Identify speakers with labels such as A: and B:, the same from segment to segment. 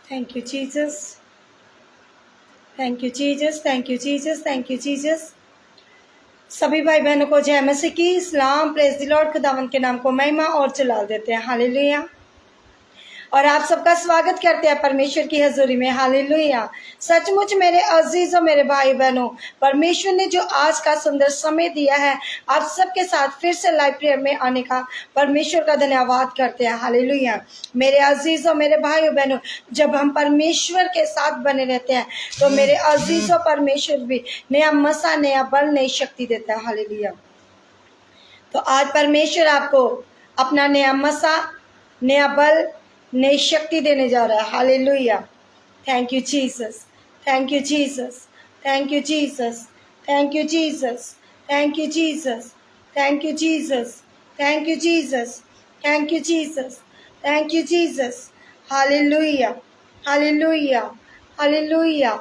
A: Thank you Jesus, thank you Jesus, thank you Jesus, thank you Jesus. सभी भाई बहनों को जय मसीह की, इस्लाम, प्रेज द लॉर्ड। खुदावंद के नाम को महिमा और जलाल देते हैं। हालेलुया। और आप सबका स्वागत करते हैं परमेश्वर की हजूरी में। हालेलुया। सचमुच मेरे अजीज और मेरे भाई बहनों, परमेश्वर ने जो आज का सुंदर समय दिया है आप सबके साथ फिर से लाइव प्रेयर में आने का, परमेश्वर का धन्यवाद करते हैं। हालेलुया। मेरे अजीज और मेरे भाई बहनों, जब हम परमेश्वर के साथ बने रहते हैं तो मेरे अजीज और परमेश्वर भी नया मसा, नया बल, नई शक्ति देता है। हालेलुया। तो आज परमेश्वर आपको अपना नया मसा, नया बल, नई शक्ति देने जा रहा है। Hallelujah. Thank you Jesus, thank you Jesus, thank you Jesus, thank you Jesus, thank you Jesus, thank you Jesus, thank you Jesus, thank you Jesus, thank you Jesus. Hallelujah, hallelujah, hallelujah,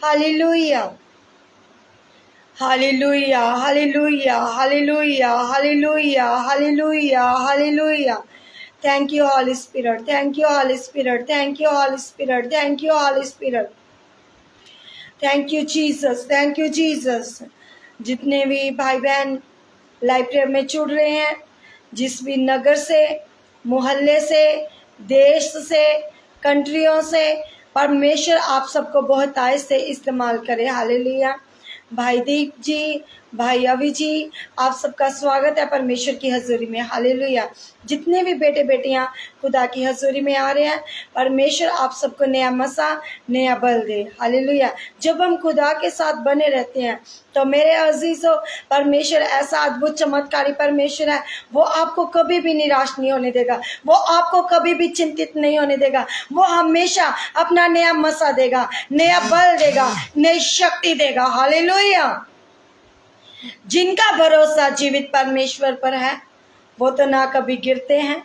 A: hallelujah, hallelujah, hallelujah, hallelujah, hallelujah, hallelujah, hallelujah. Thank you, Holy Spirit. Thank you, Holy Spirit. Thank you, Holy Spirit. Thank you, Holy Spirit. Thank you, Jesus. Thank you, Jesus. जितने भी भाई बहन live prayer में जुड़ रहे हैं, जिस भी नगर से, मोहल्ले से, देश से, कंट्रियों से, परमेश्वर आप सबको बहुत आय से इस्तेमाल करे। हालेलुया। भाई दीप जी, भाई अभी जी, आप सबका स्वागत है परमेश्वर की हजूरी में। हालेलुया। जितने भी बेटे बेटियां खुदा की हजूरी में आ रहे हैं, परमेश्वर आप सबको नया मसा, नया बल दे। हालेलुया। जब हम खुदा के साथ बने रहते हैं तो मेरे अजीजों, परमेश्वर ऐसा अद्भुत चमत्कारी परमेश्वर है, वो आपको कभी भी निराश नहीं होने देगा, वो आपको कभी भी चिंतित नहीं होने देगा। वो हमेशा अपना नया मसा देगा, नया बल देगा, नई शक्ति देगा। हालेलुया। जिनका भरोसा जीवित परमेश्वर पर है वो तो ना कभी गिरते हैं,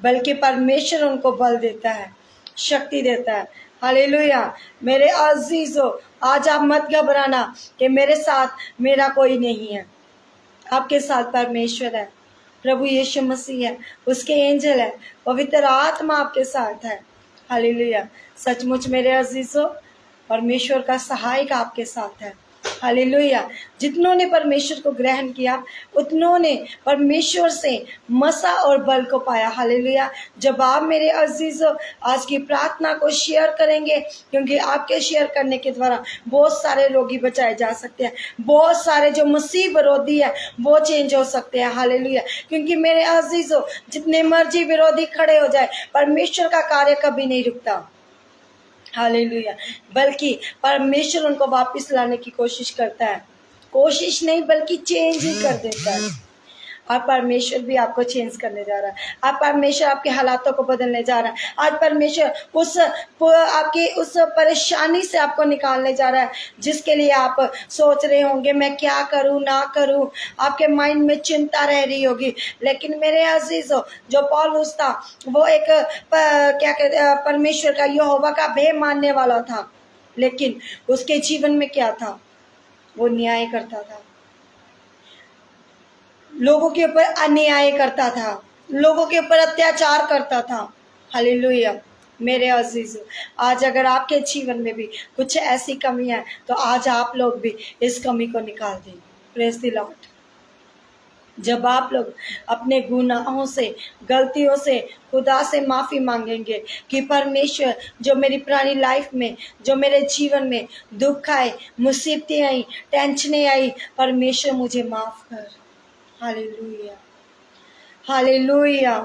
A: बल्कि परमेश्वर उनको बल देता है, शक्ति देता है। हालेलुया। मेरे अजीजों, आज आप मत घबराना कि मेरे साथ मेरा कोई नहीं है। आपके साथ परमेश्वर है, प्रभु यीशु मसीह है, उसके एंजल है, पवित्र आत्मा आपके साथ है। हालेलुया। सचमुच मेरे अजीजों, परमेश्वर का सहायक आपके साथ है। हालेलुया। जितनों ने परमेश्वर को ग्रहण किया उतनों ने परमेश्वर से मसा और बल को पाया। हालेलुया। जब आप मेरे अजीजों आज की प्रार्थना को शेयर करेंगे, क्योंकि आपके शेयर करने के द्वारा बहुत सारे रोगी बचाए जा सकते हैं, बहुत सारे जो मसीह विरोधी है वो चेंज हो सकते हैं। हालेलुया। क्योंकि मेरे अजीजों, जितने मर्जी विरोधी खड़े हो जाए, परमेश्वर का कार्य कभी नहीं रुकता। हालेलुया। बल्कि परमेश्वर उनको वापस लाने की कोशिश करता है, कोशिश नहीं बल्कि चेंज ही कर देता है। और परमेश्वर भी आपको चेंज करने जा रहा है। आज परमेश्वर आपके हालातों को बदलने जा रहा है। आज परमेश्वर आपकी उस परेशानी से आपको निकालने जा रहा है जिसके लिए आप सोच रहे होंगे मैं क्या करूं ना करूं, आपके माइंड में चिंता रह रही होगी। लेकिन मेरे अजीजों, जो पौलुस था वो एक क्या कहते परमेश्वर का, यहोवा का भय मानने वाला था, लेकिन उसके जीवन में क्या था? वो न्याय करता था, लोगों के ऊपर अन्याय करता था, लोगों के ऊपर अत्याचार करता था। हालेलुया। मेरे अजीज, आज अगर आपके जीवन में भी कुछ ऐसी कमी है तो आज आप लोग भी इस कमी को निकाल दें। Praise the Lord. जब आप लोग अपने गुनाहों से, गलतियों से खुदा से माफ़ी मांगेंगे कि परमेश्वर, जो मेरी पुरानी लाइफ में, जो मेरे जीवन में दुख आए, मुसीबतें आई, टेंशनें आई, परमेश्वर मुझे माफ़ कर। Hallelujah. Hallelujah.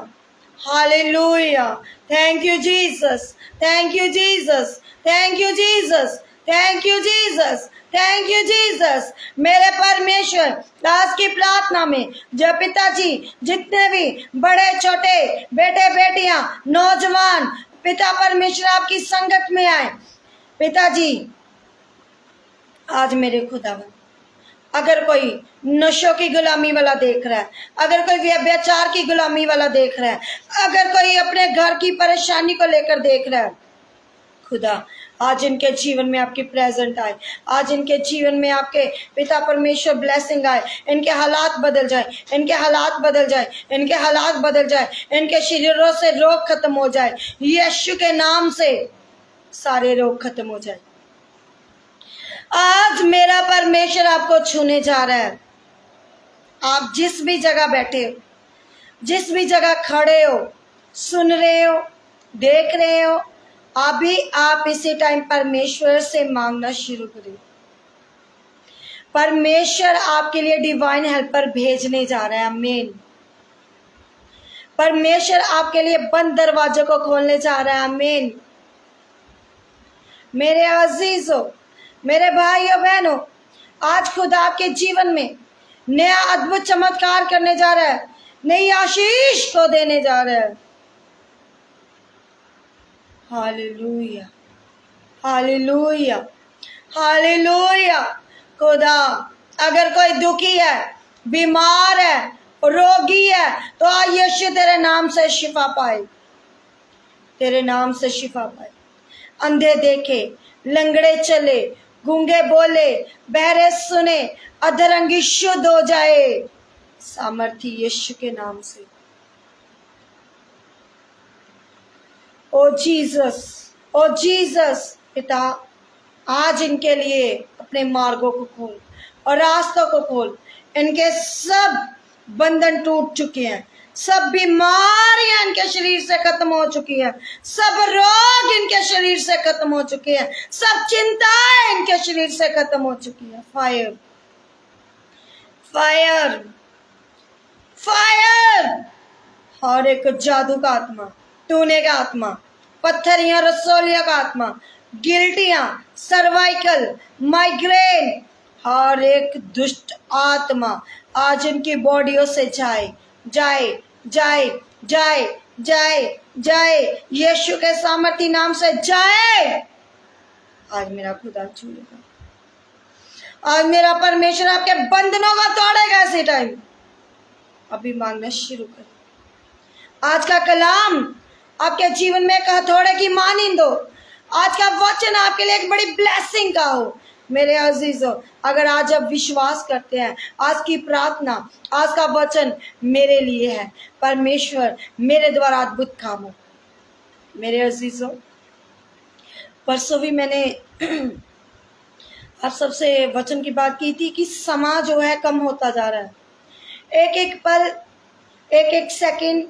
A: Hallelujah. Thank you, Jesus. Thank you, Jesus. Thank you, Jesus. Thank you, Jesus. Thank you, Jesus. मेरे परमेश्वर आज की प्रार्थना में जो पिताजी, जितने भी बड़े छोटे बेटे बेटियां, नौजवान, पिता परमेश्वर आपकी संगत में आए। पिताजी, आज मेरे खुदावन, अगर कोई नशों की गुलामी वाला देख रहा है, अगर कोई व्यभिचार की गुलामी वाला देख रहा है, अगर कोई अपने घर की परेशानी को लेकर देख रहा है, खुदा आज इनके जीवन में आपकी प्रेजेंट आए, आज इनके जीवन में आपके पिता परमेश्वर ब्लेसिंग आए, इनके हालात बदल जाए, इनके हालात बदल जाए, इनके हालात बदल जाए, इनके शरीरों से रोग खत्म हो जाए यीशु के नाम से। सारे रोग खत्म हो जाए। आज मेरा परमेश्वर आपको छूने जा रहा है। आप जिस भी जगह बैठे हो, जिस भी जगह खड़े हो, सुन रहे हो, देख रहे हो, अभी आप इसी टाइम परमेश्वर से मांगना शुरू करें। परमेश्वर आपके लिए डिवाइन हेल्पर भेजने जा रहा है। आमीन। परमेश्वर आपके लिए बंद दरवाजों को खोलने जा रहा है। आमीन। मेरे अजीजों, मेरे भाइयों बहनों, आज खुदा आपके जीवन में नया अद्भुत चमत्कार करने जा रहा है, नई आशीष को देने जा रहा है। Hallelujah, hallelujah, hallelujah. खुदा, अगर कोई दुखी है, बीमार है, रोगी है, तो आ यीशु तेरे नाम से शिफा पाए, तेरे नाम से शिफा पाए। अंधे देखे, लंगड़े चले, गूंगे बोले, बहरे सुने, अधरंगी शुद्ध हो जाए, सामर्थी यीशु के नाम से। ओ जीसस, ओ जीसस। पिता, आज इनके लिए अपने मार्गों को खोल और रास्तों को खोल। इनके सब बंधन टूट चुके हैं, सब बीमारियां इनके शरीर से खत्म हो चुकी हैं, सब रोग इनके शरीर से खत्म हो चुके हैं, सब चिंताएं इनके शरीर से खत्म हो चुकी है। Fire, fire, fire. हर एक जादू का आत्मा, टूने का आत्मा, पत्थरियां रसोलिया का आत्मा, गिल्टियां, सर्वाइकल, माइग्रेन, हर एक दुष्ट आत्मा आज इनकी बॉडियों से जाए, जाए, जाए, जाए, जाए, जाए, यीशु के सामर्थी नाम से जाए। आज मेरा खुदा छूएगा, आज मेरा परमेश्वर आपके बंधनों को तोड़ेगा। इसी टाइम अभी मांगना शुरू करें। आज का कलाम आपके जीवन में एक हथौड़े की मानिंद हो। आज का वचन आपके लिए एक बड़ी ब्लेसिंग का हो। मेरे अजीजों, अगर आज आप विश्वास करते हैं, आज की प्रार्थना, आज का वचन मेरे लिए है, परमेश्वर मेरे द्वारा अद्भुत काम हो। मेरे अजीजों, परसों भी मैंने आप सबसे वचन की बात की थी कि समय जो है कम होता जा रहा है। एक एक पल, एक एक सेकंड,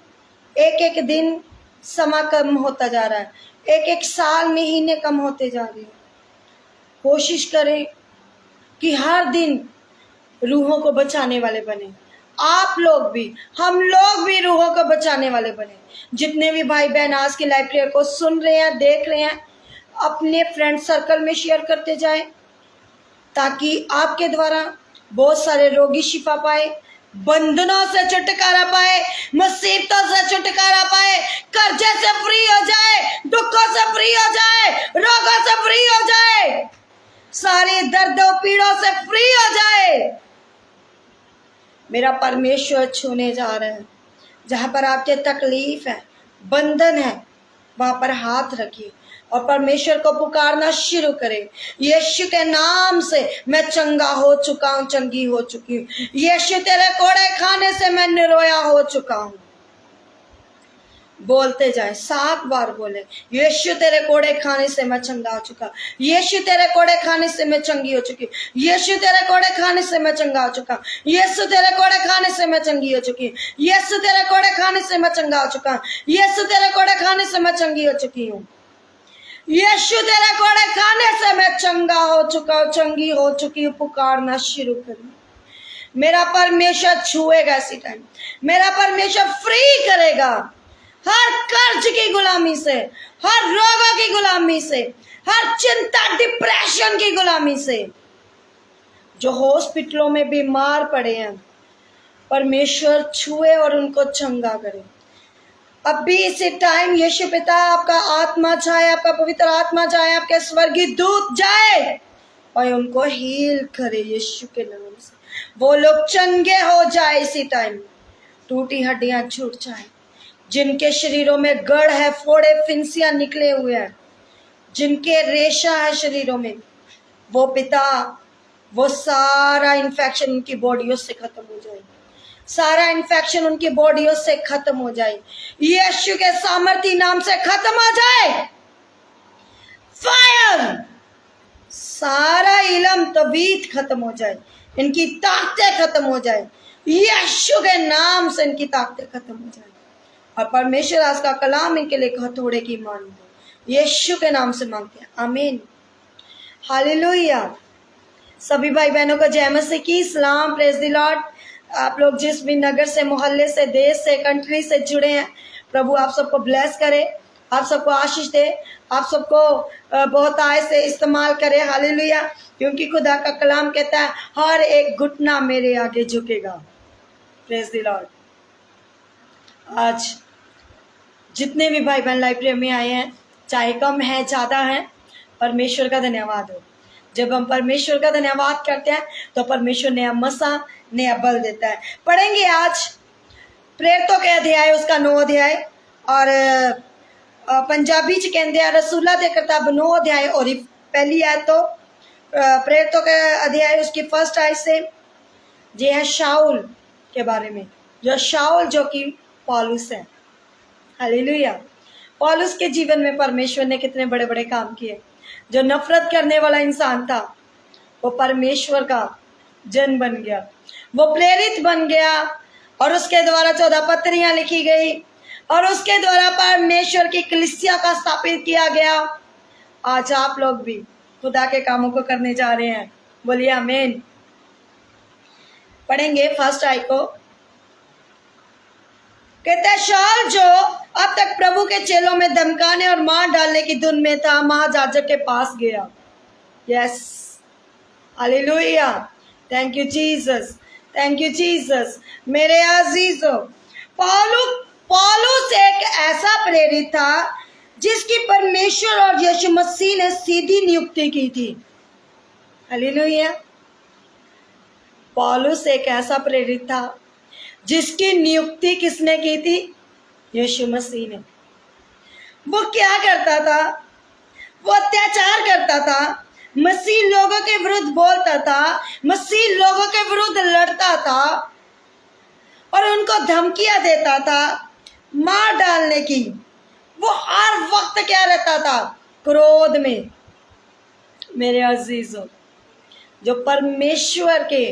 A: एक एक दिन समय कम होता जा रहा है। एक एक साल, महीने कम होते जा रहे हैं। कोशिश करें कि हर दिन रूहों को बचाने वाले बने। आप लोग भी, हम लोग भी रूहों को बचाने वाले बने। जितने भी भाई बहन आज की लाइव प्रेयर को सुन रहे हैं, देख रहे हैं, अपने फ्रेंड सर्कल में शेयर करते जाएं, ताकि आपके द्वारा बहुत सारे रोगी शिफा पाए, बंधनों से छुटकारा पाए, मुसीबतों से छुटकारा पाए, कर्जे से फ्री हो जाए, दुखों से फ्री हो जाए, रोगों से फ्री हो जाए, सारी दर्दों पीड़ों से फ्री हो जाए। मेरा परमेश्वर छूने जा रहे हैं। जहां पर आपके तकलीफ है, बंधन है, वहां पर हाथ रखिए और परमेश्वर को पुकारना शुरू करें। यीशु के नाम से मैं चंगा हो चुका हूँ, चंगी हो चुकी हूँ। यीशु तेरे कोड़े खाने से मैं निरोया हो चुका हूँ। बोलते जाए, 7 बार बोले, यीशु तेरे कोड़े खाने से मैं चंगा हो चुका, यीशु तेरे कोड़े खाने से मैं चंगी हो चुकी, यीशु तेरे कोड़े खाने से मैं चंगा हो चुका, यीशु तेरे कोड़े खाने से मैं चंगी हो चुकी, यीशु तेरे कोड़े खाने से मैं चंगा हो चुका, यीशु तेरे कोड़े खाने से मैं चंगी हो चुकी हूँ, यीशु तेरे कोड़े खाने से मैं चंगा हो चुका हूँ, चंगी हो चुकी हूँ। पुकारना शुरू करें। मेरा परमेश्वर छुएगा इसी टाइम। मेरा परमेश्वर फ्री करेगा हर कर्ज की गुलामी से, हर रोगों की गुलामी से, हर चिंता डिप्रेशन की गुलामी से। जो हॉस्पिटलों में बीमार पड़े हैं, परमेश्वर छुए और उनको चंगा करे। अभी इसी टाइम यीशु पिता आपका आत्मा जाए, आपका पवित्र आत्मा जाए, आपके स्वर्गीय दूत जाए और उनको हील करे यीशु के नाम से। वो लोग चंगे हो जाए इसी टाइम। टूटी हड्डियां छूट जाए। जिनके शरीरों में गढ़ है, फोड़े फिंसियां निकले हुए हैं, जिनके रेशा है शरीरों में, वो पिता, वो सारा इन्फेक्शन उनकी बॉडियों से खत्म हो जाए। सारा इन्फेक्शन उनकी बॉडियों से खत्म हो जाए। यीशु के सामर्थी नाम से खत्म हो जाए। सारा इलम तवीत खत्म हो जाए, इनकी ताकतें खत्म हो जाए, यीशु के नाम से इनकी ताकतें खत्म हो जाए। और परमेश्वर आज का कलाम इनके लिए हथौड़े की मान दो, यीशु के नाम से मांगते हैं, आमीन, हालेलुया। सभी भाई बहनों को जय मसीह की सलाम, प्रेज द लॉर्ड। आप लोग जिस भी नगर से, मोहल्ले से, देश से, कंट्री से जुड़े हैं, प्रभु आप सबको ब्लेस करे, आप सबको आशीष दे, आप सबको बहुत आय से इस्तेमाल करे, हालेलुया। क्योंकि खुदा का कलाम कहता है हर एक घुटना मेरे आगे झुकेगा, प्रेज द लॉर्ड। आज जितने भी भाई बहन लाइब्रेरी में आए हैं, चाहे कम है ज़्यादा है, परमेश्वर का धन्यवाद हो। जब हम परमेश्वर का धन्यवाद करते हैं तो परमेश्वर नया मसा, नया बल देता है। पढ़ेंगे आज प्रेरितों के अध्याय, उसका 9 अध्याय, और पंजाबी च कहते हैं रसूला दे किताब 9 अध्याय और पहली आयत तो प्रेरितों के अध्याय उसकी फर्स्ट आयत से ये है शाऊल के बारे में, जो शाऊल जो कि पौलुस है, हालेलुया। पौलुस के जीवन में परमेश्वर ने कितने बड़े बड़े काम किए। जो नफरत करने वाला इंसान था वो परमेश्वर का जन बन गया, वो प्रेरित बन गया, और उसके द्वारा 14 पत्रियां लिखी गई, और उसके द्वारा परमेश्वर की कलीसिया का स्थापित किया गया। आज आप लोग भी खुदा के कामों को करने जा रहे हैं, बोलिए आमीन। पढ़ेंगे फर्स्ट आयत को। कहता है शाऊल जो अब तक प्रभु के चेलों में धमकाने और मार डालने की धुन में था, महायाजक के पास गया। Yes, hallelujah, thank you Jesus, thank you Jesus. मेरे अजीजों, पौलुस एक ऐसा प्रेरित था जिसकी परमेश्वर और यीशु मसीह ने सीधी नियुक्ति की थी, हालेलुया। पौलुस एक ऐसा प्रेरित था जिसकी नियुक्ति किसने की थी? यीशु मसीह ने। वो क्या करता था? वो अत्याचार करता था, मसीह लोगों के विरुद्ध बोलता था, मसीह लोगों के विरुद्ध लड़ता था और उनको धमकियां देता था मार डालने की। वो हर वक्त क्या रहता था? क्रोध में। मेरे अजीजों, जो परमेश्वर के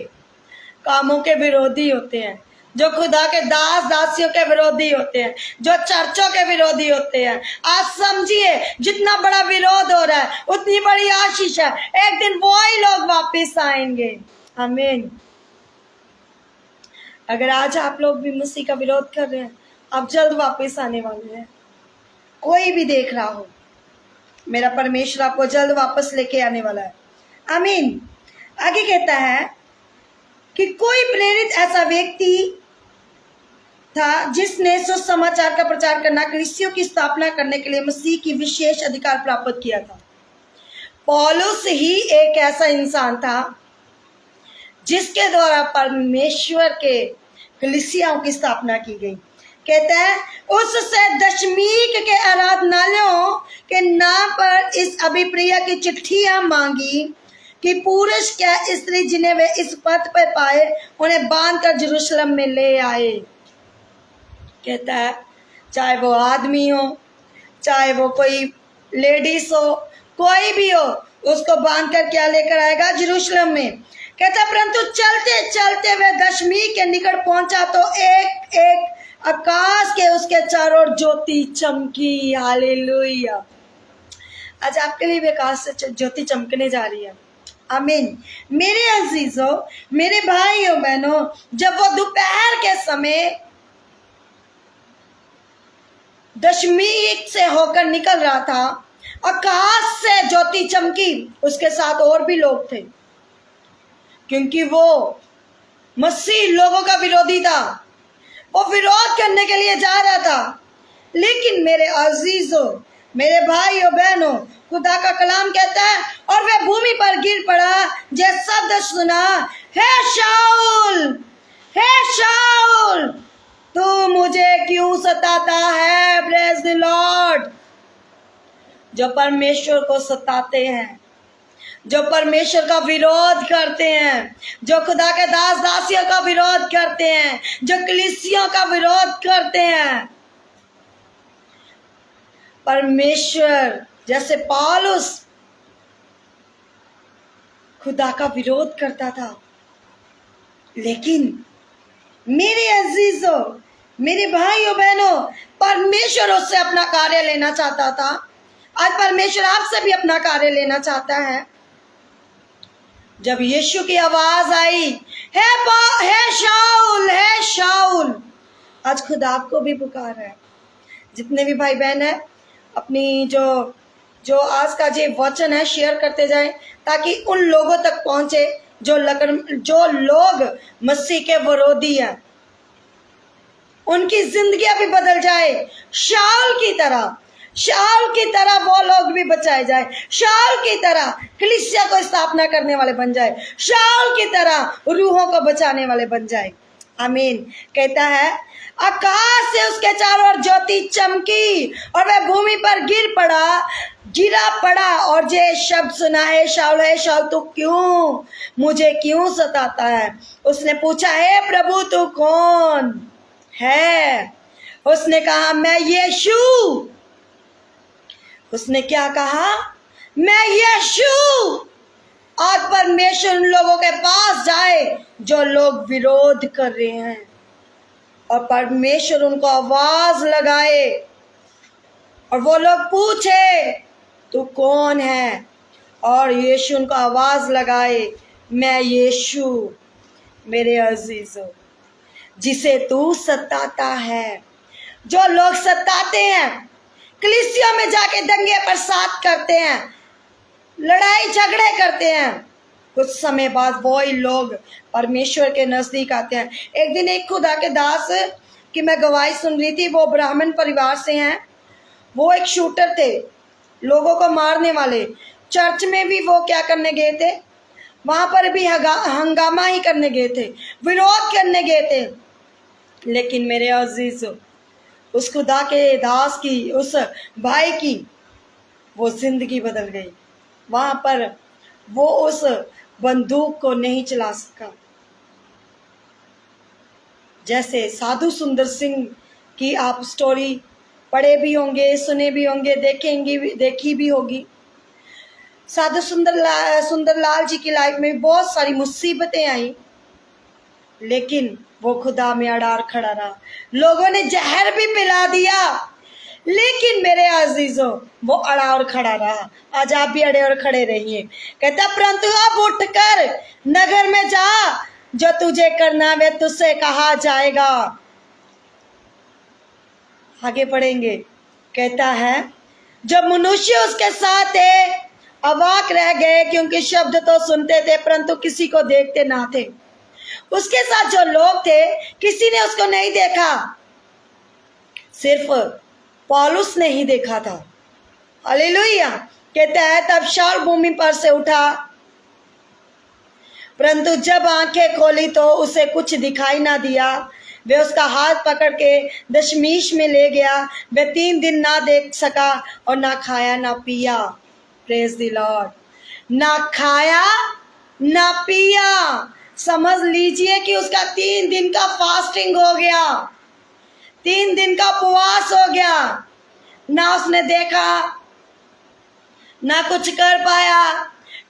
A: कामों के विरोधी होते हैं, जो खुदा के दास दासियों के विरोधी होते हैं, जो चर्चों के विरोधी होते हैं, आज समझिए जितना बड़ा विरोध हो रहा है उतनी बड़ी आशीष है, एक दिन वो ही लोग वापस आएंगे, आमीन। अगर आज आप लोग भी मसीह का विरोध कर रहे हैं, आप जल्द वापस आने वाले हैं। कोई भी देख रहा हो, मेरा परमेश्वर आपको जल्द वापस लेके आने वाला है, आमीन। आगे कहता है कि कोई प्रेरित ऐसा व्यक्ति था जिसने सुसमाचार का प्रचार करना, कलीसियों की स्थापना करने के लिए मसीह की विशेष अधिकार प्राप्त किया था। पौलुस ही एक ऐसा इंसान था जिसके द्वारा परमेश्वर के कलीसियाओं की स्थापना की गई। कहता है उससे दशमीक के आराधनालयों के नाम पर इस अभिप्रिया की चिट्ठियां मांगी कि पुरुष क्या स्त्री जिन्हें वे इस पथ पर पाए उन्हें बांधकर यरूशलेम में ले आए। कहता है चाहे वो आदमी हो, चाहे वो कोई लेडीज हो, कोई भी हो, उसको बांधकर क्या लेकर आएगा? यरूशलेम में। कहता है परंतु चलते चलते वे दशमीक के निकट पहुंचा तो एक एक आकाश के उसके चारों ओर ज्योति चमकी, हालेलुया। आज आपके लिए भी आकाश से ज्योति चमकने जा रही है, आमीन। मेरे अजीजों, मेरे भाइयों बहनों, जब वो दोपहर के समय दशमीक से होकर निकल रहा था, आकाश से ज्योति चमकी। उसके साथ और भी लोग थे, क्योंकि वो मसीह लोगों का विरोधी था, वो विरोध करने के लिए जा रहा था। लेकिन मेरे अजीजों, मेरे भाइयों बहनों, खुदा का कलाम कहता है और वह भूमि पर गिर पड़ा, जब शब्द सुना, हे शाऊल, हे शाऊल, तू मुझे क्यों सताता है? Praise the Lord. जो परमेश्वर को सताते हैं, जो परमेश्वर का विरोध करते हैं, जो खुदा के दास दासियों का विरोध करते हैं, जो कलीसियों का विरोध करते हैं, परमेश्वर जैसे पौलुस खुदा का विरोध करता था। लेकिन मेरे अजीजों, मेरे भाइयों बहनों, परमेश्वर उससे अपना कार्य लेना चाहता था। आज परमेश्वर आपसे भी अपना कार्य लेना चाहता है। जब यीशु की आवाज आई, है शाऊल, है शाऊल, आज खुदा आपको भी पुकार है। जितने भी भाई बहन है, अपनी जो आज का जो वचन है शेयर करते जाएं, ताकि उन लोगों तक पहुंचे जो लोग मसीह के विरोधी हैं, उनकी जिंदगी भी बदल जाए। शाऊल की तरह वो लोग भी बचाए जाए। शाऊल की तरह कलीसिया को स्थापना करने वाले बन जाए। शाऊल की तरह रूहों को बचाने वाले बन जाए। आमीन। कहता है, आकाश से उसके चारों ओर ज्योति चमकी और वह भूमि पर गिरा पड़ा और ये शब्द सुना, है शाऊल तू मुझे क्यों सताता है? उसने पूछा, हे प्रभु तू कौन है? उसने कहा, मैं यीशु। उसने क्या कहा? मैं यीशु। आज परमेश्वर उन लोगों के पास जाए जो लोग विरोध कर रहे हैं, और परमेश्वर उनको आवाज लगाए और वो लोग पूछे तू कौन है, और यीशु उनको आवाज लगाए, मैं यीशु। मेरे अजीजों, जिसे तू सताता है, जो लोग सताते हैं, कलीसिया में जाके दंगे फसाद करते हैं, लड़ाई झगड़े करते हैं, कुछ समय बाद वो ही लोग परमेश्वर के नजदीक आते हैं। एक दिन एक खुदा के दास की मैं गवाही सुन रही थी। वो ब्राह्मण परिवार से हैं। वो एक शूटर थे, लोगों को मारने वाले। चर्च में भी वो क्या करने गए थे? वहां पर भी हंगामा ही करने गए थे, विरोध करने गए थे। लेकिन मेरे अजीज, उस खुदा के दास की, उस भाई की वो जिंदगी बदल गई। वहां पर वो उस बंदूक को नहीं चला सका। जैसे साधु सुंदर सिंह की आप स्टोरी पढ़े भी होंगे, सुने भी होंगे, देखी भी होगी। साधु सुंदरलाल जी की लाइफ में बहुत सारी मुसीबतें आई, लेकिन वो खुदा में अड़ार खड़ा रहा। लोगों ने जहर भी पिला दिया, लेकिन मेरे अजीजों वो अड़ा और खड़ा रहा। आज आप भी अड़े और खड़े रहिए। कहता, परंतु अब उठकर नगर में जा, जो तुझे करना वे तुझसे कहा जाएगा। आगे पढ़ेंगे। कहता है, जब मनुष्य उसके साथ थे, अवाक रह गए, क्योंकि शब्द तो सुनते थे परंतु किसी को देखते ना थे। उसके साथ जो लोग थे, किसी ने उसको नहीं देखा, सिर्फ पौलुस ने ही देखा था। हालेलुया। कहता है, तब शाऊल भूमि पर से उठा, परंतु जब आंखें खोली तो उसे कुछ दिखाई ना दिया। वे उसका हाथ पकड़ के दशमीश में ले गया। वे 3 दिन ना देख सका और ना खाया ना पिया। Praise the Lord. ना खाया ना पिया। समझ लीजिए कि उसका 3 दिन का फास्टिंग हो गया, 3 दिन का उपवास हो गया। ना उसने देखा ना कुछ कर पाया,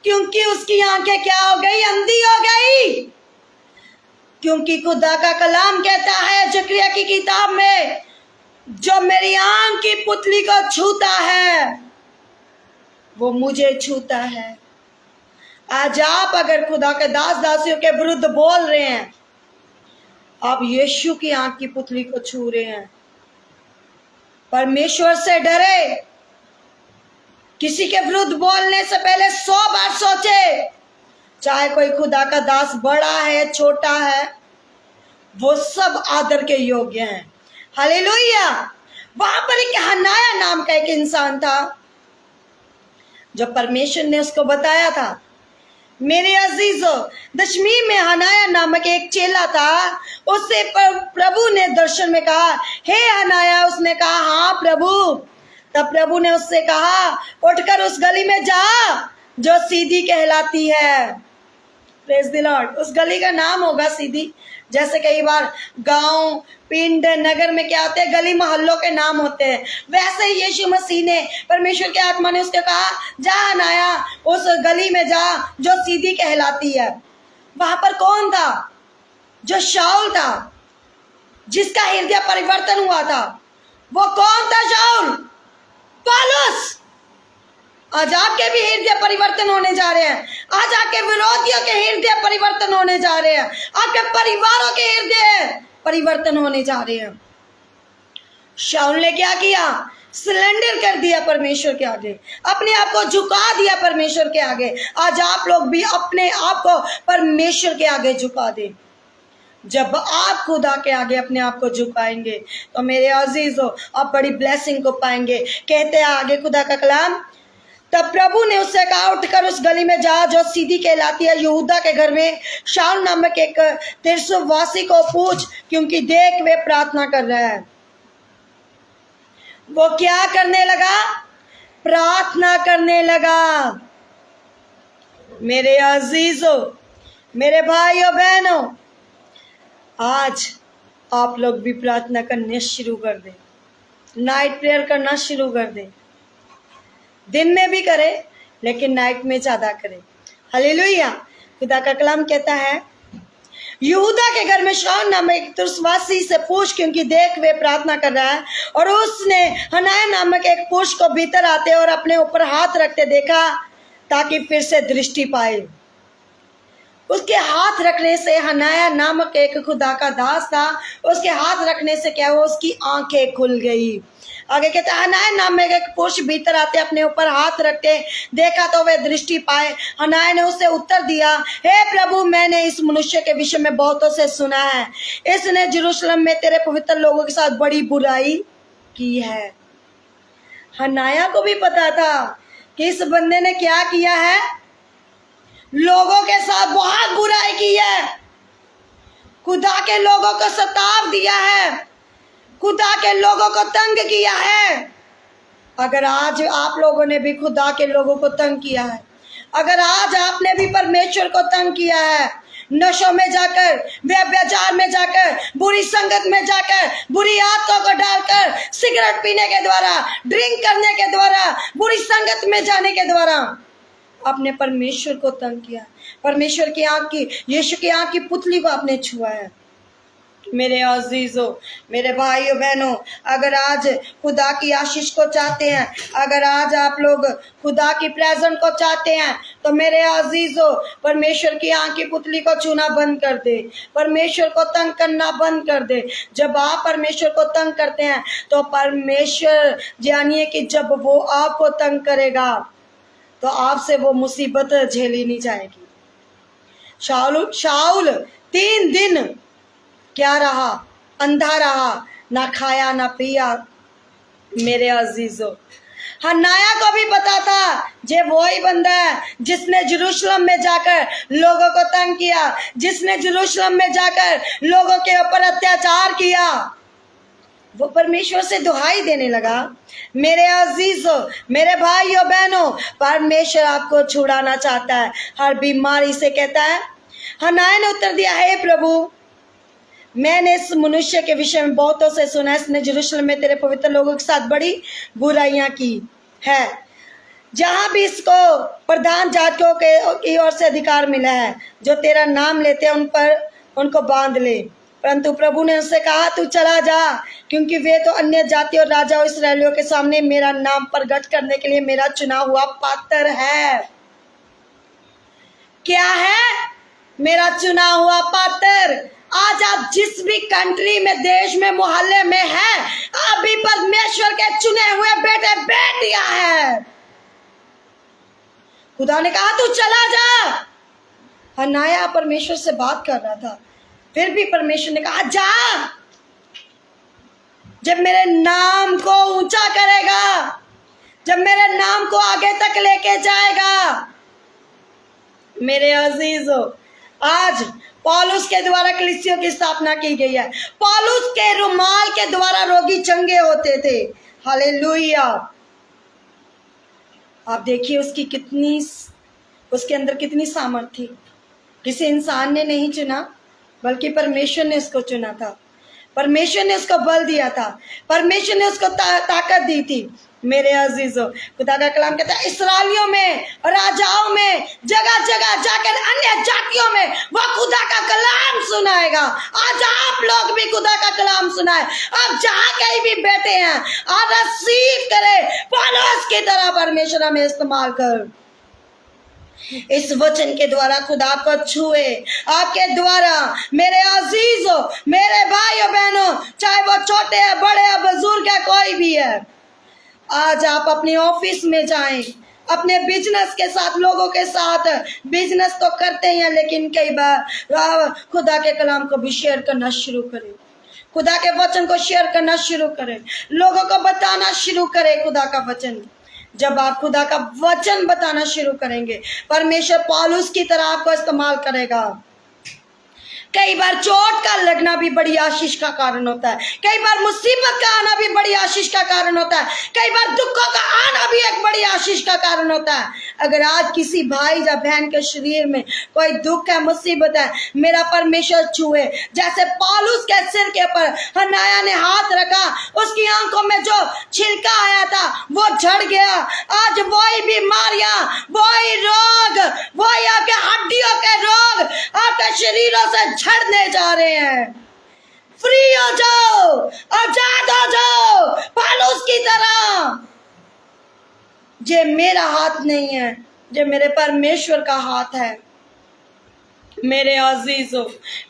A: क्योंकि उसकी आंखें क्या हो गई? अंधी हो गई। क्योंकि खुदा का कलाम कहता है जकरिया की किताब में, जो मेरी आंख की पुतली को छूता है वो मुझे छूता है। आज आप अगर खुदा के दास दासियों के विरुद्ध बोल रहे हैं, आप यीशु की आंख की पुतली को छू रहे हैं। परमेश्वर से डरे। किसी के विरुद्ध बोलने से पहले 100 बार सोचे। चाहे कोई खुदा का दास बड़ा है छोटा है, वो सब आदर के योग्य हैं। हालेलुया। वहां पर एक हनाया नाम का एक इंसान था, जो परमेश्वर ने उसको बताया था। मेरे अजीजों, दशमी में हनाया नामक एक चेला था। उससे प्रभु ने दर्शन में कहा, हे हनाया। उसने कहा, हाँ प्रभु। तब प्रभु ने उससे कहा, उठकर उस गली में जा जो सीधी कहलाती है। Praise the Lord. उस गली का नाम होगा सीधी। जैसे कई बार गांव, पिंड, नगर में क्या होते हैं, गली मोहल्लों के नाम होते हैं, वैसे ही यीशु मसीह ने, परमेश्वर के आत्मा ने उसको कहा, जा हनाया, उस गली में जा जो सीधी कहलाती है। वहां पर कौन था? जो शाऊल था, जिसका हृदय परिवर्तन हुआ था। वो कौन था? शाऊल, पौलुस। आज आपके भी हृदय परिवर्तन होने जा रहे हैं। आज आपके विरोधियों के हृदय परिवर्तन होने जा रहे हैं। आपके परिवारों के हृदय परिवर्तन होने जा रहे हैं। शाऊल ने क्या किया? सिलेंडर कर दिया परमेश्वर के आगे, अपने आप को झुका दिया परमेश्वर के आगे। आज आप लोग भी अपने आप को परमेश्वर के आगे झुका दें। जब आप खुदा के आगे अपने आप को झुकाएंगे तो मेरे अजीजों, आप बड़ी ब्लेसिंग को पाएंगे। कहते हैं आगे खुदा का कलाम, तब प्रभु ने उससे कहा, उठकर उस गली में जा जो सीधी कहलाती है, यहूदा के घर में शाऊल नामक एक तिरसुवासी को पूछ, क्योंकि देख वे प्रार्थना कर रहा है। वो क्या करने लगा? प्रार्थना करने लगा। मेरे अजीजों, मेरे भाइयों बहनों, आज आप लोग भी प्रार्थना करने शुरू कर दें, नाइट प्रेयर करना शुरू कर दें। दिन में भी करें लेकिन नाइट में ज़्यादा करें। हालेलुया। खुदा का कलाम कहता है, यहूदा के घर में शाऊल नामक एक तिरसुवासी से पूछ, क्योंकि देख वे प्रार्थना कर रहा है। और उसने हनाया नामक एक पुरुष को भीतर आते और अपने ऊपर हाथ रखते देखा, ताकि फिर से दृष्टि पाए। उसके हाथ रखने से, हनाया नामक एक खुदा का दास था, उसके हाथ रखने से क्या हुआ? उसकी आंखें खुल गई। आगे कहता है, हनाया नामक एक पुरुष भीतर आते अपने ऊपर हाथ रखते देखा तो वे दृष्टि पाए। हनाया ने उसे उत्तर दिया, हे प्रभु, मैंने इस मनुष्य के विषय में बहुतों से सुना है। इसने यरूशलेम में तेरे पवित्र लोगों के साथ बड़ी बुराई की है। हनाया को भी पता था कि इस बंदे ने क्या किया है, लोगों के साथ बहुत बुराई की है, खुदा के लोगों को सताव दिया है, खुदा के लोगों को तंग किया है। अगर आज आप लोगों ने भी खुदा के लोगों को तंग किया है, अगर आज आपने भी परमेश्वर को तंग किया है, नशों में जाकर, व्यभिचार में जाकर, बुरी संगत में जाकर, बुरी आदतों को डालकर, सिगरेट पीने के द्वारा, ड्रिंक करने के द्वारा, बुरी संगत में जाने के द्वारा आपने परमेश्वर को तंग किया, परमेश्वर की आंख की, यीशु की आंख की पुतली को आपने छुआ है। मेरे अजीजों, मेरे भाइयों बहनों, अगर आज खुदा की आशीष को चाहते हैं, अगर आज आप लोग खुदा की प्रेजेंट को चाहते हैं, तो मेरे अजीजों, परमेश्वर की आंख की पुतली को छूना बंद कर दे, परमेश्वर को तंग करना बंद कर दे। जब आप परमेश्वर को तंग करते हैं तो परमेश्वर, जानिए कि जब वो आपको तंग करेगा तो आपसे वो मुसीबत झेली नहीं जाएगी। शाऊल 3 दिन क्या रहा? अंधा रहा, ना खाया ना पिया। मेरे अजीजों, हन्नाया को भी पता था जे वही बंदा है जिसने यरूशलेम में जाकर लोगों को तंग किया, जिसने यरूशलेम में जाकर लोगों के ऊपर अत्याचार किया। वो परमेश्वर से दुहाई देने लगा। मेरे अजीजों, मेरे भाइयों बहनों, परमेश्वर आपको छुड़ाना चाहता है हर बीमारी से। कहता है, हन्नाया ने उत्तर दिया, हे प्रभु, मैंने इस मनुष्य के विषय में बहुतों से सुना है, इसने यरूशलेम में तेरे पवित्र लोगों के साथ बड़ी बुराइयां की है। जहां भी इसको प्रधान जातियों की ओर से अधिकार मिला है, जो तेरा नाम लेते हैं उन पर उनको बांध ले। परंतु प्रभु ने उससे कहा, तू चला जा, क्योंकि वे तो अन्य जाति और राजा और इस्राएलियों के सामने मेरा नाम प्रगट करने के लिए मेरा चुना हुआ पात्र है। क्या है? मेरा चुना हुआ पात्र। आज आप जिस भी कंट्री में, देश में, मोहल्ले में हैं, आप भी परमेश्वर के चुने हुए बेटे बेटियां हैं। खुदा ने कहा, तू चला जा। हन्नाया परमेश्वर से बात कर रहा था, फिर भी परमेश्वर ने कहा, जा। जब मेरे नाम को ऊंचा करेगा, जब मेरे नाम को आगे तक लेके जाएगा। मेरे अजीजों, आज पौलुस के द्वारा कलीसियों की स्थापना की गई है। पौलुस के रुमाल के द्वारा रोगी चंगे होते थे। हालेलुया। आप देखिए उसके अंदर कितनी सामर्थ्य थी। किसी इंसान ने नहीं चुना, बल्कि परमेश्वर ने उसको चुना था, परमेश्वर ने उसको बल दिया था, परमेश्वर ने उसको ताकत दी थी। मेरे अजीजों, खुदा का कलाम कहता है इस्राएलियों में, राजाओं में, जगह जगह जाकर अन्य जातियों में वह खुदा का कलाम सुनाएगा। आज आप लोग भी खुदा का कलाम सुनाए। आप जहाँ कहीं भी बैठे हैं, आप रिसीव करें, पौलुस की तरह परमेश्वर हमें इस्तेमाल कर। इस वचन के द्वारा खुदा आपको छुए, आपके द्वारा मेरे अजीजों, मेरे भाइयों बहनों, चाहे वो छोटे है, बड़े है, बुजुर्ग है, कोई भी है, आज आप अपने ऑफिस में जाएं, अपने बिजनेस के साथ, लोगों के साथ बिजनेस तो करते हैं, लेकिन कई बार खुदा के कलाम को भी शेयर करना शुरू करें, खुदा के वचन को शेयर करना शुरू करें, लोगों को बताना शुरू करें खुदा का वचन। जब आप खुदा का वचन बताना शुरू करेंगे, परमेश्वर पौलुस की तरह आपको इस्तेमाल करेगा। कई बार चोट का लगना भी बड़ी आशीष का कारण होता है, कई बार मुसीबत का आना भी बड़ी आशीष का कारण होता है, कई बार दुखों का आना भी एक बड़ी आशीष का कारण होता है। अगर आज किसी भाई या बहन के शरीर में कोई दुख है, मुसीबत है, मेरा परमेश्वर छुए। जैसे पौलुस के सिर के ऊपर हन्नाया ने हाथ रखा, उसकी आंखों में जो छिलका आया था वो झड़ गया। आज वही बीमारियां, वही रोग, वही आपके हड्डियों के रोग आपके शरीरों से झड़ने जा रहे हैं। फ्री हो जाओ, आजाद हो जाओ पौलुस की तरह। ये मेरा हाथ नहीं है, ये मेरे परमेश्वर का हाथ है। मेरे अजीजों,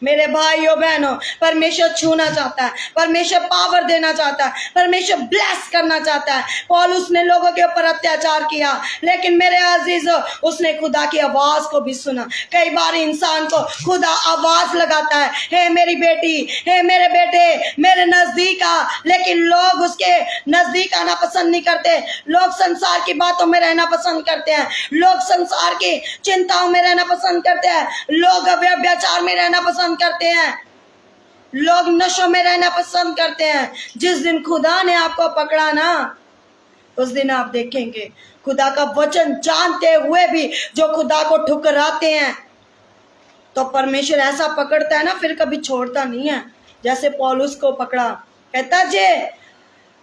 A: मेरे भाइयों बहनों, परमेश्वर छूना चाहता है, परमेश्वर पावर देना चाहता है, परमेश्वर ब्लेस करना चाहता है। पौलुस ने लोगों के ऊपर अत्याचार किया, लेकिन मेरे अजीजों, उसने खुदा की आवाज को भी सुना। कई बार इंसान को खुदा आवाज लगाता है, हे मेरी बेटी, हे मेरे बेटे, मेरे नजदीक आ, लेकिन लोग उसके नजदीक आना पसंद नहीं करते। लोग संसार की बातों में रहना पसंद करते हैं, लोग संसार की चिंताओं में रहना पसंद करते हैं, लोग व्यभिचार में रहना पसंद करते हैं, लोग नशों में रहना पसंद करते हैं। जिस दिन खुदा ने आपको पकड़ा ना, उस दिन आप देखेंगे खुदा का वचन जानते हुए भी जो खुदा को ठुकराते हैं, तो परमेश्वर ऐसा पकड़ता है ना, फिर कभी छोड़ता नहीं है। जैसे पौलुस को पकड़ा, कहता जे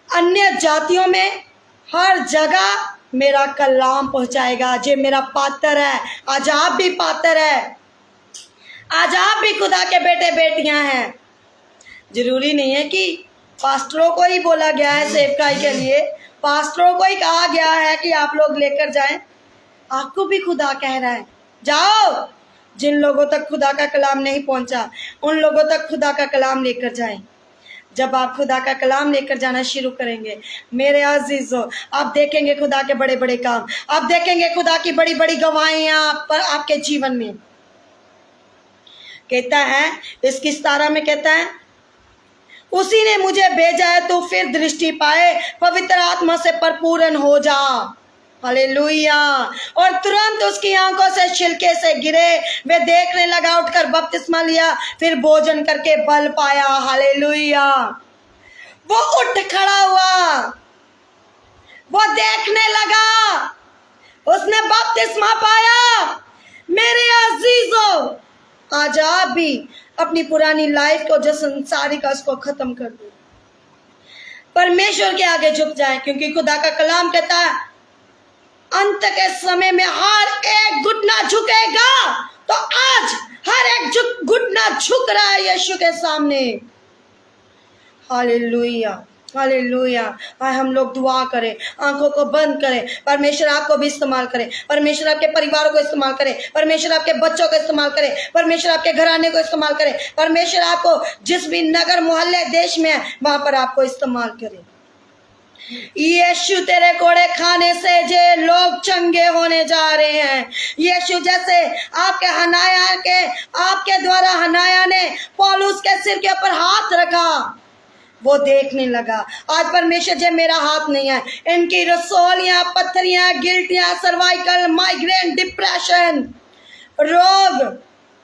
A: अन्य जातियों में हर जगह मेरा कलाम पहुंचाएगा। जे मेरा पात्र है, आज आप भी पात्र है, आज आप भी खुदा के बेटे बेटियां हैं। जरूरी नहीं है कि पास्टरों को ही बोला गया है सेवकाई के लिए, पास्टरों को ही कहा गया है कि आप लोग लेकर जाएं। आपको भी खुदा कह रहा है जाओ, जिन लोगों तक खुदा का कलाम नहीं पहुंचा उन लोगों तक खुदा का कलाम लेकर जाएं। जब आप खुदा का कलाम लेकर जाना शुरू करेंगे, मेरे अजीजों, आप देखेंगे खुदा के बड़े बड़े काम, आप देखेंगे खुदा की बड़ी बड़ी गवाहियां आपके जीवन में। कहता है इसकी 17 में कहता है, उसी ने मुझे भेजा है तो फिर दृष्टि पाए, पवित्र आत्मा से परिपूर्ण हो जा। हालेलुया। और तुरंत उसकी आंखों से छिलके से गिरे, वे देखने लगा, उठकर बपतिस्मा लिया, फिर भोजन करके बल पाया। हालेलुया। वो उठ खड़ा हुआ, वो देखने लगा, उसने बपतिस्मा पाया। मेरे अजीजों, आज आप भी अपनी पुरानी लाइफ को, जो संसारिक, उसको खत्म कर दो, परमेश्वर के आगे झुक जाए, क्योंकि खुदा का कलाम कहता है अंत के समय में हर एक घुटना झुकेगा। तो आज हर एक घुटना झुक रहा है यीशु के सामने। Hallelujah, hallelujah. आए हम लोग दुआ करें, आंखों को बंद करें, परमेश्वर आपको भी इस्तेमाल करें, परमेश्वर आपके परिवारों को इस्तेमाल करें, परमेश्वर आपके बच्चों को इस्तेमाल करें, परमेश्वर आपके घराने को इस्तेमाल करें, परमेश्वर आपको जिस भी नगर मोहल्ले देश में है वहां पर आपको इस्तेमाल करें। यीशु तेरे कोड़े खाने से जे लोग चंगे होने जा रहे हैं। यीशु जैसे आपके द्वारा हनाया ने पौलुस के सिर के ऊपर हाथ रखा, वो देखने लगा। आज परमेश्वर जे मेरा हाथ नहीं है, इनकी रसोलियां, पत्थरियां, गिल्टियां, सर्वाइकल, माइग्रेन, डिप्रेशन, रोग,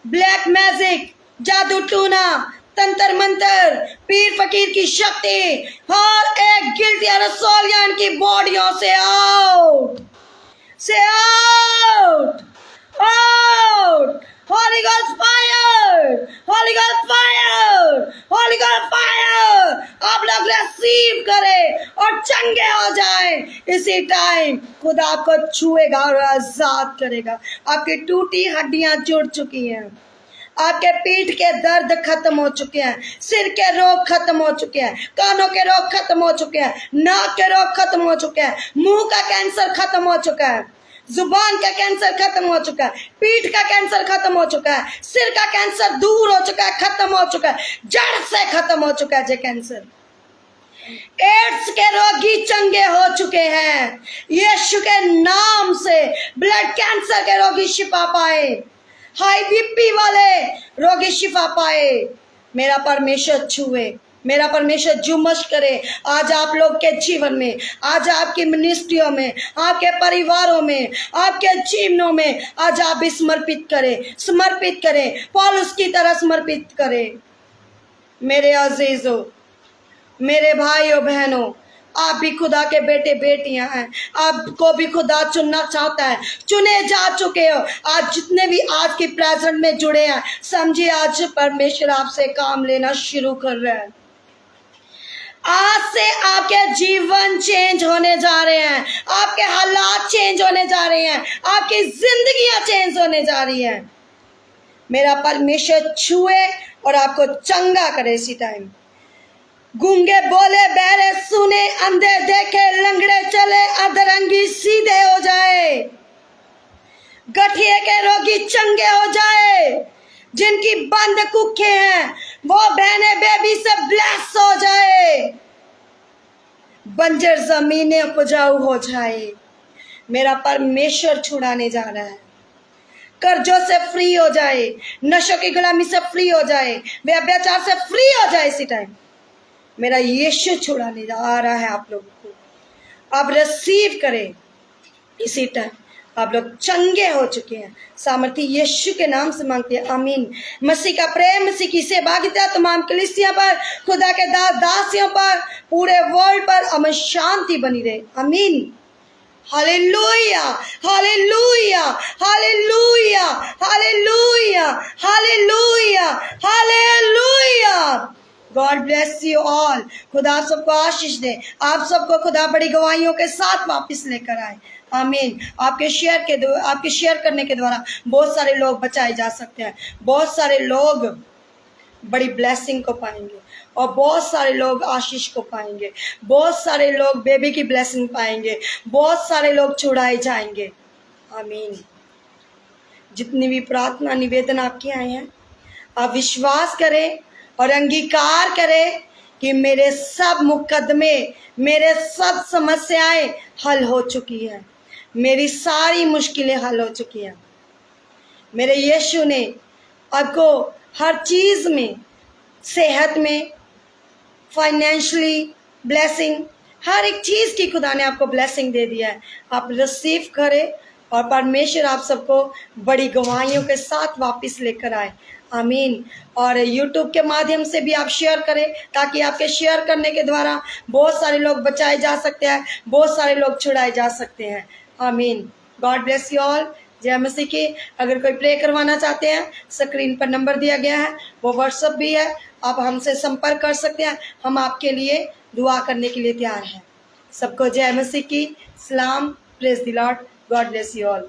A: ब्लैक मैजिक, जादू टूना, तंत्र मंत्र, पीर फकीर की शक्ति, हर एक गिल्टिया रसोलियां इनकी बॉडियों से आउट, से out, out. Holy ghost fire, holy ghost चंगे हो जाए। इसी टाइम खुदा आपको छुएगा और आजाद करेगा। आपकी टूटी हड्डियां जुड़ चुकी हैं, आपके पीठ के दर्द खत्म हो चुके हैं, सिर के रोग खत्म हो चुके हैं, कानों के रोग खत्म हो चुके हैं, नाक के रोग खत्म हो चुके हैं, मुंह का कैंसर खत्म हो चुका है, जुबान का कैंसर खत्म हो चुका है, पीठ का कैंसर खत्म हो चुका है, सिर का कैंसर दूर हो चुका है, खत्म हो चुका है, जड़ से खत्म हो चुका है ये कैंसर। एड्स के रोगी चंगे हो चुके हैं। यीशु के नाम से ब्लड कैंसर के रोगी शिफा पाए, हाई बीपी वाले रोगी शिफा पाए। मेरा परमेश्वर छुए, मेरा परमेश्वर जुमश करे आज आप लोग के जीवन में, आज आपकी मिनिस्ट्रियों में, आपके परिवारों में, आपके जीवनों में। आज आप भी समर्पित करें, पौलुस की तरह समर्पित करें। मेरे अजीजों, मेरे भाइयों बहनों, आप भी खुदा के बेटे बेटियां हैं, आपको भी खुदा चुनना चाहता है, चुने जा चुके हो। आज जितने भी आज के प्रेजेंट में जुड़े हैं, समझिए आज परमेश्वर आपसे काम लेना शुरू कर रहा है। आज से आपके जीवन चेंज होने जा रहे हैं, आपके हालात चेंज होने जा रहे हैं, आपकी जिंदगियां चेंज होने जा रही हैं। मेरा परमेश्वर छुए और आपको चंगा करे इसी टाइम। गूंगे बोले, बहरे सुने, अंधे देखे, लंगड़े चले, अधरंगी सीधे हो जाए, गठिए के रोगी चंगे हो जाए, जिनकी बंद कुखे हैं वो बहने बेबी से ब्लेस हो जाए, बंजर जमीनें उपजाऊ हो जाए। मेरा परमेश्वर छुड़ाने जा रहा है। कर्जों से फ्री हो जाए, नशों की गुलामी से फ्री हो जाए, व्यभिचार से फ्री हो जाए इसी टाइम। मेरा यीशु छुड़ाने आ रहा है आप लोगों को। आप रिसीव करें इसी टाइम। आप लोग चंगे हो चुके हैं। सामर्थी यीशु के नाम से मांगते हैं, आमीन। मसीह का प्रेम, मसीह की सहभागिता तमाम कलीसिया पर, खुदा के दास दासियों पर, पूरे वर्ल्ड पर अमन शांति बनी रहे, आमीन। Hallelujah, hallelujah, hallelujah, hallelujah, hallelujah, hallelujah. God bless you all. खुदा आप सबको आशीष दे, आप सबको खुदा बड़ी गवाहियों के साथ वापस लेकर आए, आमीन। आपके शेयर करने के द्वारा बहुत सारे लोग बचाए जा सकते हैं, बहुत सारे लोग बड़ी ब्लेसिंग को पाएंगे और बहुत सारे लोग आशीष को पाएंगे, बहुत सारे लोग बेबी की ब्लेसिंग पाएंगे, बहुत सारे लोग छुड़ाए जाएंगे, आमीन। जितनी भी प्रार्थना निवेदन आपके आए हैं, आप विश्वास करें और अंगीकार करें कि मेरे सब मुकदमे, मेरे सब समस्याएं हल हो चुकी हैं, मेरी सारी मुश्किलें हल हो चुकी हैं। मेरे यीशु ने आपको हर चीज़ में, सेहत में, फाइनेंशियली ब्लेसिंग, हर एक चीज़ की खुदा ने आपको ब्लेसिंग दे दिया है। आप रिसीव करें और परमेश्वर आप सबको बड़ी गवाहियों के साथ वापस लेकर आए, आमीन। और YouTube के माध्यम से भी आप शेयर करें, ताकि आपके शेयर करने के द्वारा बहुत सारे लोग बचाए जा सकते हैं, बहुत सारे लोग छुड़ाए जा सकते हैं, आमीन। God bless you all. जय मसीह की। अगर कोई प्रे करवाना चाहते हैं, स्क्रीन पर नंबर दिया गया है, वो व्हाट्सएप भी है, आप हमसे संपर्क कर सकते हैं। हम आपके लिए दुआ करने के लिए तैयार हैं। सबको जय मसीह की। सलाम, praise the Lord, God bless you all.